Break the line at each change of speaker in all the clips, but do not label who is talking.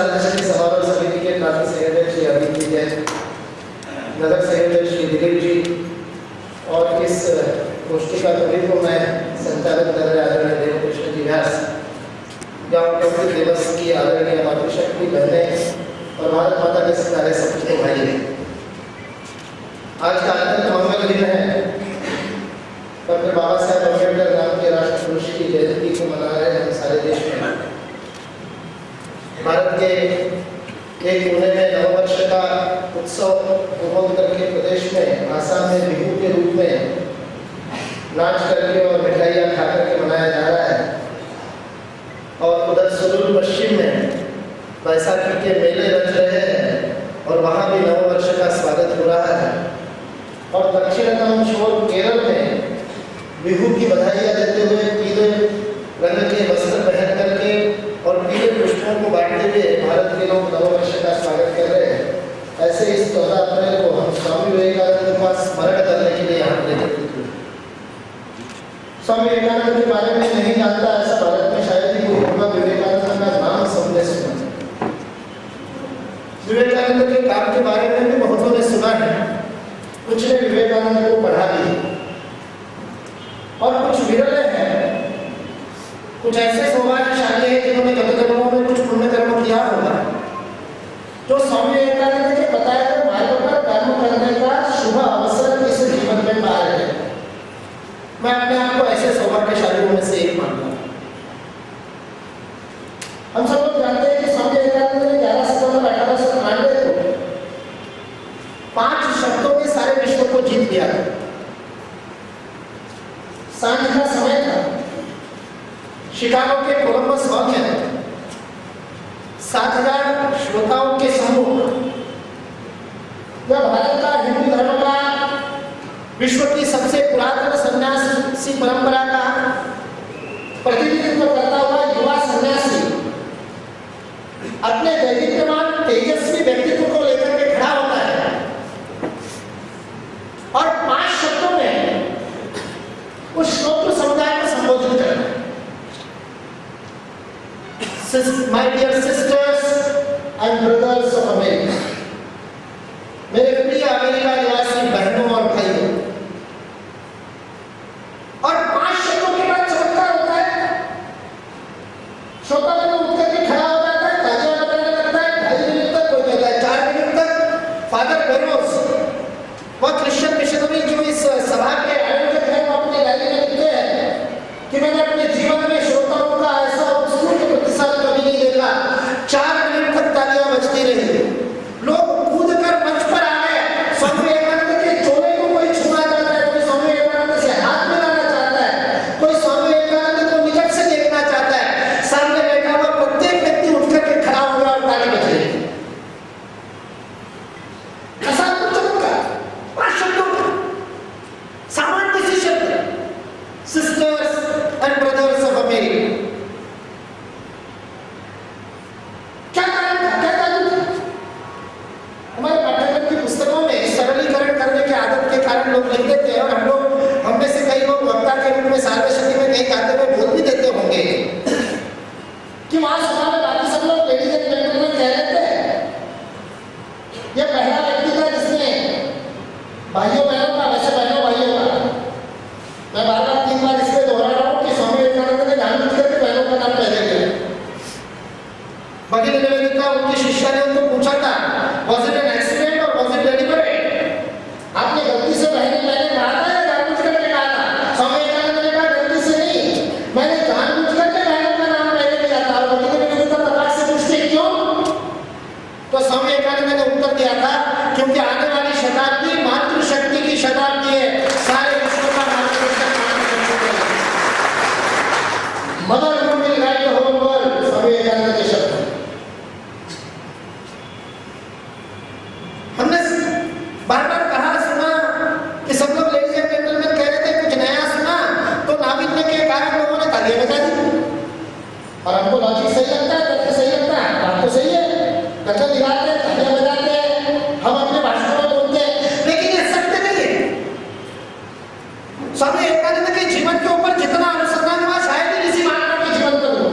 सार्वजनिक समारोह समिति के ट्रस्ट सेक्रेटरी श्री अभिजीत जी जैन, नगर सेक्रेटरी श्री दिलीप जी और इस गोष्ठी का नेतृत्व मैं संचालक कर रहे आदरणीय देवकृष्ण जी व्यास, गाँव के दिवस की आदरणीय मातृशक्ति बहनें और भारत माता के सारे सपूत भाई हैं। आज का अत्यंत मंगल दिन है। डॉक्टर बाबा साहेब अम्बेडकर नाम के राष्ट्र पुरुष की जयंती को मना रहे हैं सारे देश में। भारत के एक कोने में नववर्ष का उत्सव उपभोग करके प्रदेश में आसाम में बिहू के रूप में नाच करके और मिठाइयाँ खा करके मनाया जा रहा है, और उधर सुदूर पश्चिम में बैसाखी के मेले रच रहे हैं और वहाँ भी नववर्ष का स्वागत हो रहा है। और दक्षिणतम छोर केरल में बिहू की बधाइयाँ देते हुए पीले रंग के वस्त्र पहन करके और पीले पुष्पों को बांटते हुए भारत के लोग नववर्ष का स्वागत कर रहे हैं। ऐसे इस 14 अप्रैल को हम स्वामी विवेकानंद का स्मरण करने के लिए यहाँ पर एकत्रित हुए। स्वामी विवेकानंद के बारे में नहीं जानता ऐसा भारत में शायद ही कोई होगा विवेकानंद का नाम सबने सुना। विवेकानंद के काम के बारे में भी बहुतों ने सुना है, कुछ ने विवेकानंद को पढ़ा भी और कुछ विरले हैं, कुछ ऐसे सौभाग्यशाली हैं जिन्होंने गत जन्मों में कुछ पुण्य कर्म किया होगा, जो स्वामी विवेकानंद के बताए गए मार्ग पर कर्म करने का शुभ अवसर इस जीवन में पा रहे हैं। मैं अपने आप को ऐसे सौभाग्यशालियों में से एक मानता हूँ। हम सब लोग जानते हैं कि स्वामी विवेकानंद ने 11 सितंबर 1893 को 5 शब्दों में सारे विश्व को जीत लिया था। सांझ का समय था, शिकागो के कोलंबस हॉल में 7000 श्रोताओं के समूह जब भारत का हिंदू धर्म का विश्व की सबसे पुरातन सन्यासी परंपरा का प्रतिनिधित्व करता हुआ युवा सन्यासी अपने दैदीप्यमान तेजस्वी व्यक्तित्व को लेकर के खड़ा होता है और 5 शब्दों में उस श्रोत्र समुदाय को संबोधित करता है। My dear sisters and brothers of America, मेरे प्रिय अमेरिका निवासी बहनों और भाइयों, और 5 शब्दों के बाद चमत्कार होता है। श्रोता लोग उठ करके खड़ा हो जाता है, तालियां बजाने लगता है। 2.5 मिनट तक, कोई कहता है 4 मिनट तक फादर बेरोस, वह क्रिश्चियन मिशनरी जो इस सभा के आयोजक हैं, वो अपने डायरी में लिखते हैं कि मैंने अपने जीवन में श्रोताओं का ऐसा उत्स्फूर्त प्रतिसाद कभी नहीं देखा। 4 मिनट तक तालियां बजती रही, लोग कूद कर मंच पर आ गए। स्वामी विवेकानंद के चोले को कोई छूना चाहता है, कोई स्वामी विवेकानंद से हाथ मिलाना चाहता है, कोई स्वामी विवेकानंद को निकट से देखना चाहता है। सामने बैठा हुआ प्रत्येक व्यक्ति उठ करके खड़ा हो गया और ताली बज रही। ऐसा कुछ चमत्कार 5 शब्दों में, सामान्य सी शब्द, sisters and brothers of America. क्या कारण था, क्या कारण था? हमारे पाठ्यक्रम की पुस्तकों में सरलीकरण करने की आदत के कारण लोग लिख देते हैं, और हम में से कई लोग वक्ता के रूप में सार्वजनिक में कहीं गाते हुए बोल भी देते होंगे कि वहां सभा में बाकी सब लोग लेडीज एंड जेंटलमैन कह लेते हैं। ये पहला व्यक्ति था जिसने भाइयों बहनों का, वैसे बहनों भाइयों का, मैं बार-बार 3 बार इसलिए दोहरा रहा हूँ कि स्वामी विवेकानंद ने जानबूझ करके बहनों का नाम पहले लिया। भगिनी निवेदिता, उनकी शिष्या ने उनको पूछा था, was it an accident or was it deliberate? आपने गलती से बहनी मैंने कहा था या जानबूझ करके कहा था? स्वामी विवेकानंद ने कहा गलती से नहीं, मैंने जानबूझ करके बहनों का नाम पहले लिया था। और भगिनी निवेदिता तलाक से पूछते क्यों? तो स्वामी विवेकानंद ने उत्तर दिया था, क्योंकि आने वाली शताब्दी मातृशक्ति की शताब्दी है। सारे विश्व का मातृशक्ति mother woman guide the whole world, Swami Vivekananda के शब्द। हमने बार-बार कहा सुना कि सब लोग लेडीज एंड जेंटलमैन कह रहे थे, कुछ नया सुना तो नाविन्य के कारण लोगों ने तालियां बजा दी। और हमको लॉजिक सही लगता है, तथ्य सही लगता है, बात तो सही है, तथ्य दिखाते हैं, तालियां बजाते हैं, हम अपने भाषण में बोलते हैं, लेकिन ये सत्य नहीं है। स्वामी विवेकानंद के जीवन के ऊपर जितना अनुसंधान हुआ शायद ही किसी महात्मा के जीवन पर हुआ।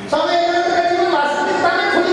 स्वामी विवेकानंद का जीवन वास्तविकता में खुली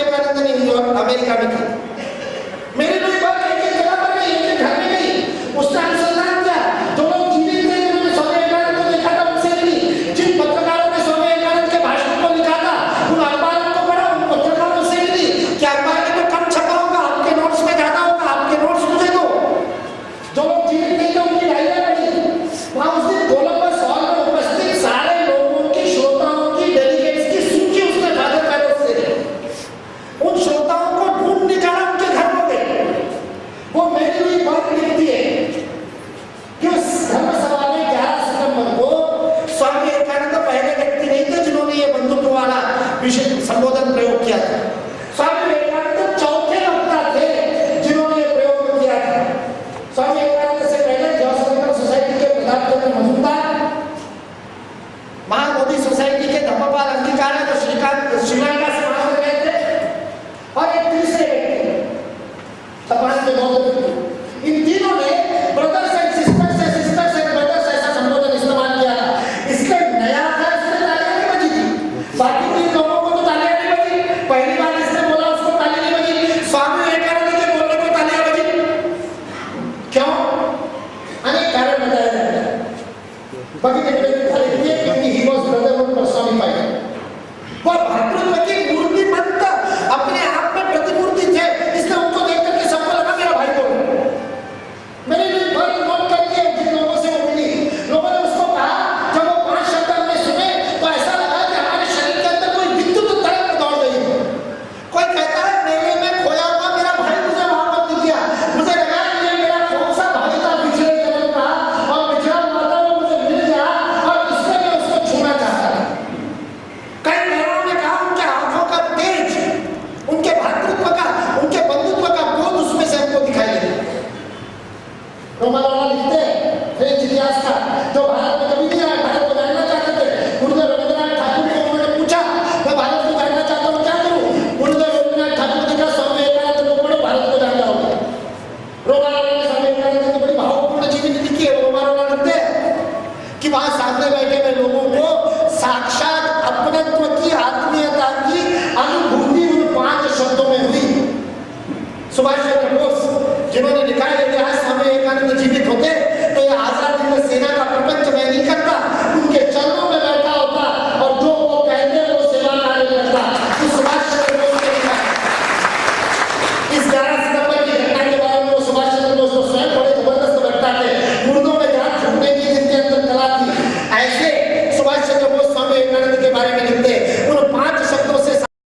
विवेकानंद ने अमेरिका में की। मेरी कोई बात एक एक जगह पर गई, एक एक घर में गई, उसने अनुसंधान किया। जो लोग जीवित थे जिन्होंने स्वामी विवेकानंद को देखा था उनसे मिली, जिन पत्रकारों ने स्वामी विवेकानंद के भाषण को लिखा था उन अखबारों को पढ़ा, उन पत्रकारों से मिली। क्या अखबार में तो कम छपा होगा, आपके नोट्स में ज्यादा होगा, आपके नोट्स मुझे दो। जो लोग जीवित नहीं थे उनकी डायरिया पढ़ी। वहां उस दिन कोलंबस हॉल में उपस्थित सारे लोगों की, श्रोताओं की, डेलीगेट्स की सूची उसने फादर कैरोस से ली। उन श्रोताओं को ढूंढ निकाला, उनके घर हो गए। वो मेरी हुई बात लिखती है कि उस धर्म सभा में 11 सितंबर को स्वामी विवेकानंद पहले व्यक्ति नहीं थे जिन्होंने ये बंदूक वाला विषय संबोधन प्रयोग किया था।